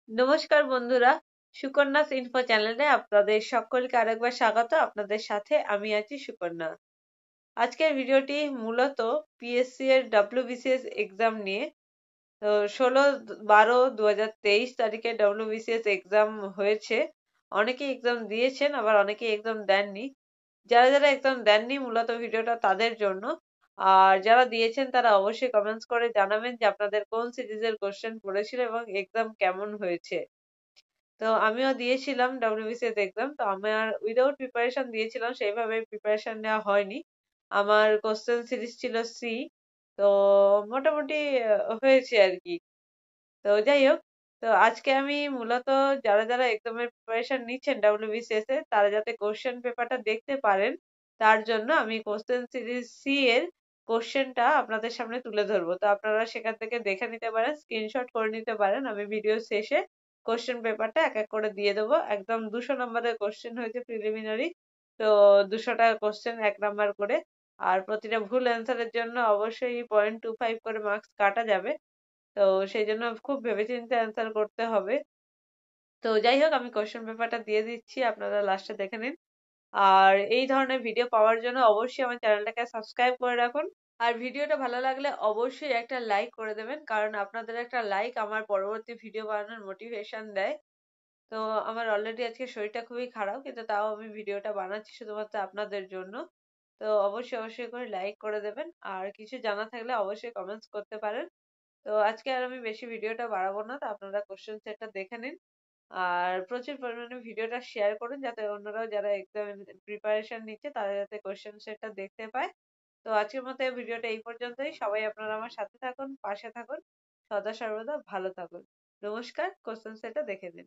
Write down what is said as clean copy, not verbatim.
নমস্কার বন্ধুরা, সুকন্যাস ইনফো চ্যানেলে আপনাদের সকলকে আরেকবার স্বাগত। আপনাদের সাথে আমি আছি সুকন্যা। আজকের ভিডিওটি মূলত পিএসসি এর ডব্লিউবিসিএস এক্সাম নিয়ে। তো 16/12/2023 তারিখে ডব্লিউবিসিএস এক্সাম হয়েছে। অনেকেই এক্সাম দিয়েছেন, আবার অনেকেই এক্সাম দেননি। যারা যারা এক্সাম দেননি মূলত ভিডিওটা তাদের জন্য। আর যারা দিয়েছেন তারা অবশ্যই কমেন্টস করে জানাবেন যে আপনাদের কোন সিরিজের কোশ্চেন পড়েছিল এবং এক্সাম কেমন হয়েছে। তো আমিও দিয়েছিলাম ডব্লিউবিসিএস এক্সাম। তো আমার উইদাউট প্রিপারেশন দিয়েছিলাম, সেইভাবে প্রিপারেশন নেওয়া হয়নি। আমার কোশ্চেন সিরিজ ছিল সি। তো মোটামুটি হয়েছে আর কি। তো যাই হোক, তো আজকে আমি মূলত যারা যারা এক্সামের প্রিপারেশন নিচ্ছেন ডব্লিউবিসিএস এর, তারা যাতে কোশ্চেন পেপারটা দেখতে পারেন তার জন্য আমি কোশ্চেন সিরিজ সি এর কোশ্চেনটা আপনাদের সামনে তুলে ধরবো। তো আপনারা সেখান থেকে দেখে নিতে পারেন, স্ক্রিনশট করে নিতে পারেন। আমি ভিডিও শেষে কোশ্চেন পেপারটা এক এক করে দিয়ে দেবো। একদম 200 নম্বরের কোশ্চেন হয়েছে প্রিলিমিনারি। তো 200টা কোশ্চেন 1 নাম্বার করে। আর প্রতিটা ভুল অ্যান্সারের জন্য অবশ্যই 0.25 করে মার্কস কাটা যাবে। তো সেই জন্য খুব ভেবেচিন্তে অ্যান্সার করতে হবে। তো যাই হোক, আমি কোশ্চেন পেপারটা দিয়ে দিচ্ছি, আপনারা লাস্টে দেখে নিন। আর এই ধরনের ভিডিও পাওয়ার জন্য অবশ্যই আমার চ্যানেলটাকে সাবস্ক্রাইব করে রাখুন। আর ভিডিওটা ভালো লাগলে অবশ্যই একটা লাইক করে দেবেন, কারণ আপনাদের একটা লাইক আমার পরবর্তী ভিডিও বানানোর মোটিভেশন দেয়। তো আমার অলরেডি আজকে শরীরটা খুবই খারাপ, কিন্তু তাও আমি ভিডিওটা বানাচ্ছি শুধুমাত্র আপনাদের জন্য। তো অবশ্যই অবশ্যই করে লাইক করে দেবেন। আর কিছু জানা থাকলে অবশ্যই কমেন্টস করতে পারেন। তো আজকে আর আমি বেশি ভিডিওটা বাড়াবো না, তো আপনারা কোশ্চেন সেটটা দেখে নিন। আর প্রচুর পরিমাণে ভিডিওটা শেয়ার করুন, যাতে অন্যরাও যারা এক্সাম প্রিপারেশন নিচ্ছে তারা যাতে কোশ্চেন সেটটা দেখতে পায়। তো আজকের মতো এই ভিডিওটা এই পর্যন্তই। সবাই আপনারা আমার সাথে থাকুন, পাশে থাকুন, সদা সর্বদা ভালো থাকুন। নমস্কার, কোশ্চেন সেটটা দেখে নিন।